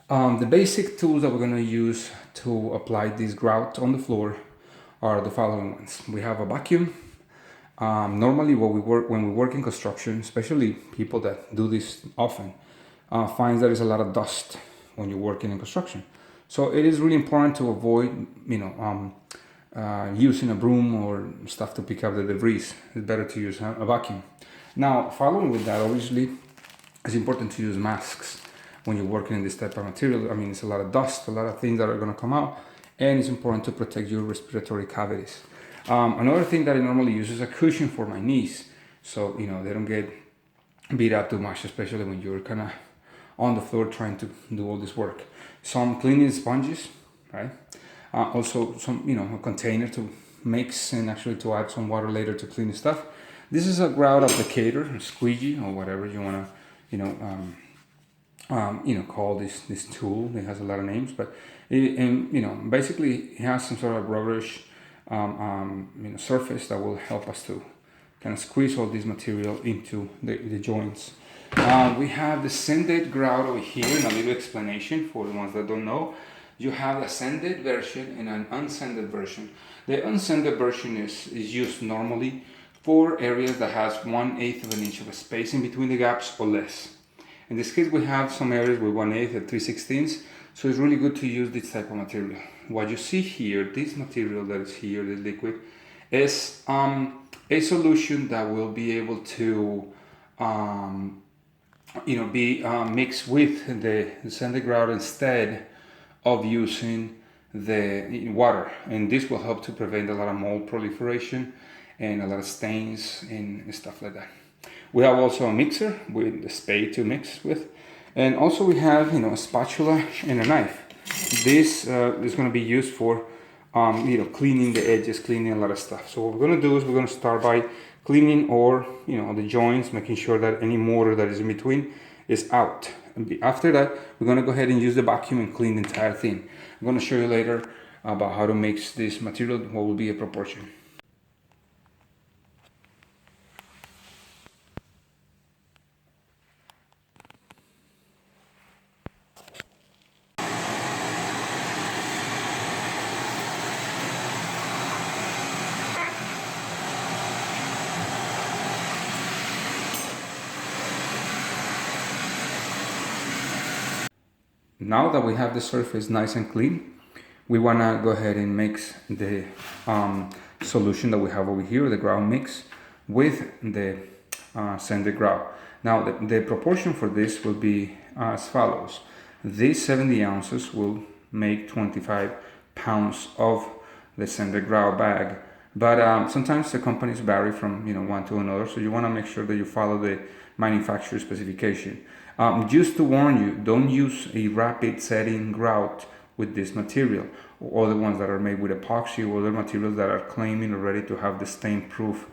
The basic tools that we're going to use to apply this grout on the floor are the following ones. We have a vacuum. Normally when we work in construction, especially people that do this often, finds there is a lot of dust when you're working in construction. So it is really important to avoid, using a broom or stuff to pick up the debris. It's better to use a vacuum. Now, following with that, obviously, it's important to use masks when you're working in this type of material. I mean, it's a lot of dust, a lot of things that are going to come out, and it's important to protect your respiratory cavities. Another thing that I normally use is a cushion for my knees, so they don't get beat up too much, especially when you're kind of on the floor trying to do all this work. Some cleaning sponges, right? Also some, a container to mix and actually to add some water later to clean the stuff. This is a grout applicator, a squeegee, or whatever you want to, call this tool. It has a lot of names, but basically it has some sort of rubberish, surface that will help us to kind of squeeze all this material into the joints. We have the sanded grout over here, and a little explanation for the ones that don't know. You have a sanded version and an unsanded version. The unsanded version is used normally for areas that has 1/8 of an inch of a space in between the gaps or less. In this case, we have some areas with 1/8 and 3/16, so it's really good to use this type of material. What you see here, this material that is here, the liquid, is a solution that will be able to be mixed with the sanded grout instead of using the water, and this will help to prevent a lot of mold proliferation and a lot of stains and stuff like that. We have also a mixer with the spade to mix with, and also we have a spatula and a knife. This is going to be used for cleaning the edges, cleaning a lot of stuff. So what we're going to do is we're going to start by cleaning the joints, making sure that any mortar that is in between is out. And after that, we're going to go ahead and use the vacuum and clean the entire thing. I'm going to show you later about how to mix this material, what will be a proportion. Now that we have the surface nice and clean, we want to go ahead and mix the solution that we have over here, the grout mix, with the sanded grout. Now the proportion for this will be as follows. These 70 ounces will make 25 pounds of the sanded grout bag, but sometimes the companies vary from one to another, so you want to make sure that you follow the manufacturer specification. Just to warn you, don't use a rapid setting grout with this material, or other ones that are made with epoxy or other materials that are claiming already to have the stain proof,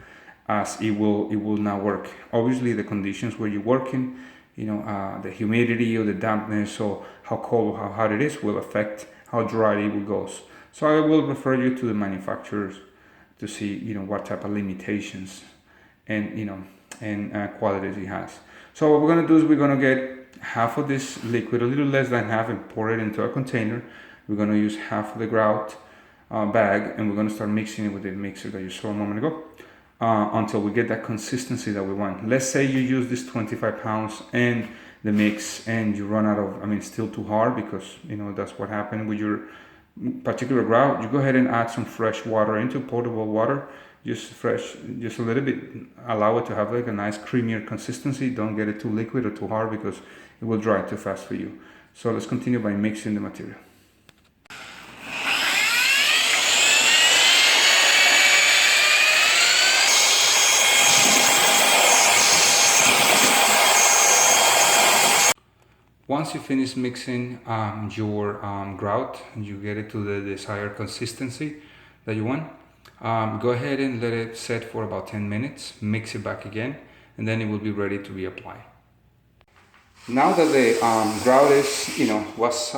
as it will not work. Obviously the conditions where you're working, the humidity or the dampness or how cold or how hot it is will affect how dry it goes. So I will refer you to the manufacturers to see what type of limitations and qualities it has. So what we're going to do is we're going to get half of this liquid, a little less than half, and pour it into a container. We're going to use half of the grout bag, and we're going to start mixing it with the mixer that you saw a moment ago until we get that consistency that we want. Let's say you use this 25 pounds and the mix and you run out of, it's still too hard, because that's what happened with your particular grout. You go ahead and add some fresh water into potable water, just a little bit, allow it to have like a nice creamier consistency. Don't get it too liquid or too hard, because it will dry too fast for you. So let's continue by mixing the material. Once you finish mixing your grout, you get it to the desired consistency that you want. Go ahead and let it set for about 10 minutes, mix it back again, and then it will be ready to be applied. Now that the grout is, was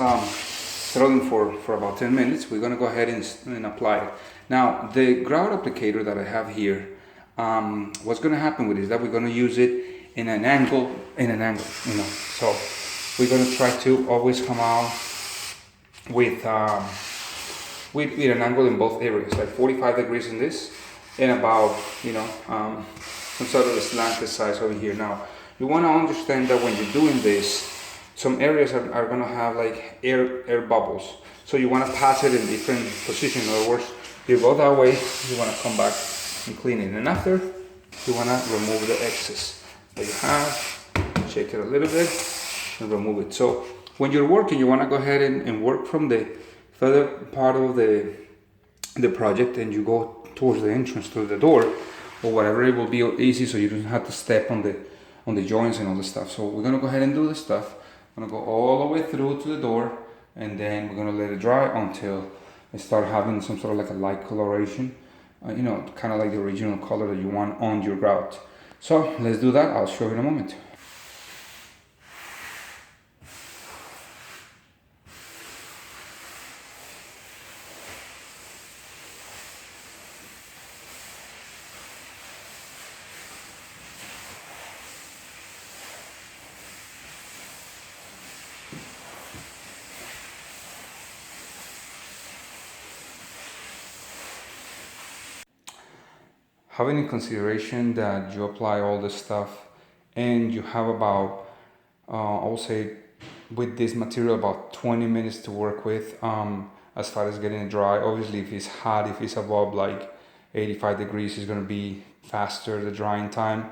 thrown for about 10 minutes, we're going to go ahead and apply it. Now, the grout applicator that I have here, what's going to happen with it is that we're going to use it in an angle, so we're going to try to always come out with an angle in both areas, like 45 degrees in this, and about, some sort of a slanted size over here. Now, you want to understand that when you're doing this, some areas are going to have like air bubbles. So you want to pass it in different positions. In other words, you go that way, you want to come back and clean it. And after, you want to remove the excess that you have, shake it a little bit, and remove it. So when you're working, you want to go ahead and work from the further part of the project, and you go towards the entrance to the door or whatever. It will be easy, so you don't have to step on the joints and all the stuff. So we're gonna go ahead and do this stuff. I'm gonna go all the way through to the door, and then we're gonna let it dry until it start having some sort of like a light coloration, kind of like the original color that you want on your grout. So let's do that. I'll show you in a moment. Having in consideration that you apply all this stuff and you have about, I will say, with this material about 20 minutes to work with, as far as getting it dry. Obviously, if it's hot, if it's above like 85 degrees, it's going to be faster, the drying time.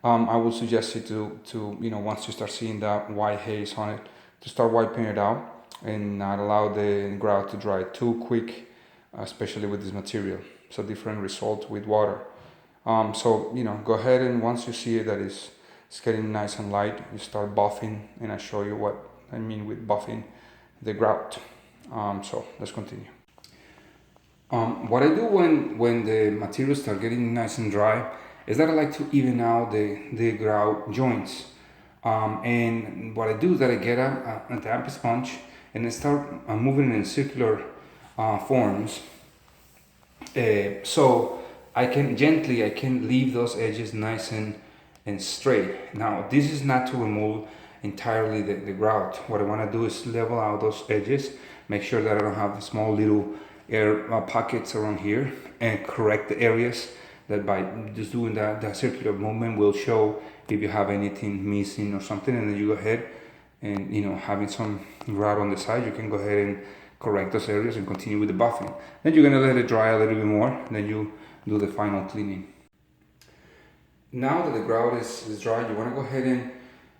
I would suggest you to once you start seeing that white haze on it, to start wiping it out and not allow the grout to dry too quick, especially with this material. So different result with water. So go ahead, and once you see that it's getting nice and light, you start buffing, and I show you what I mean with buffing the grout. So let's continue. What I do when the materials start getting nice and dry is that I like to even out the grout joints. And what I do is that I get a damp sponge and I start moving in circular forms. So I can leave those edges nice and straight. Now, this is not to remove entirely the grout. What I want to do is level out those edges, make sure that I don't have the small little air pockets around here, and correct the areas that by just doing that circular movement will show if you have anything missing or something. And then you go ahead and, having some grout on the side, you can go ahead and correct those areas and continue with the buffing. Then you're going to let it dry a little bit more, and then you do the final cleaning. Now that the grout is dry, you want to go ahead and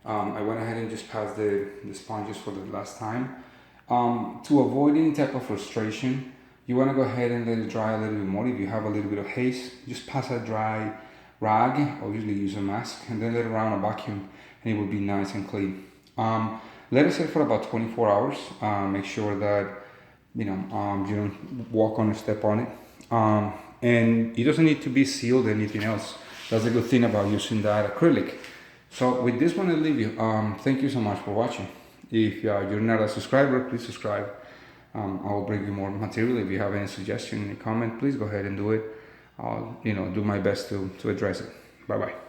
I went ahead and just passed the sponges for the last time. To avoid any type of frustration, you want to go ahead and let it dry a little bit more. If you have a little bit of haze, just pass a dry rag, or usually use a mask, and then let it run a vacuum, and it will be nice and clean. Let it sit for about 24 hours. Make sure that you don't walk on or step on it. And it doesn't need to be sealed or anything else. That's a good thing about using that acrylic. So with this one, I'll leave you. Thank you so much for watching. If you're not a subscriber, please subscribe. I will bring you more material. If you have any suggestion, any comment, please go ahead and do it. I'll do my best to address it. Bye bye.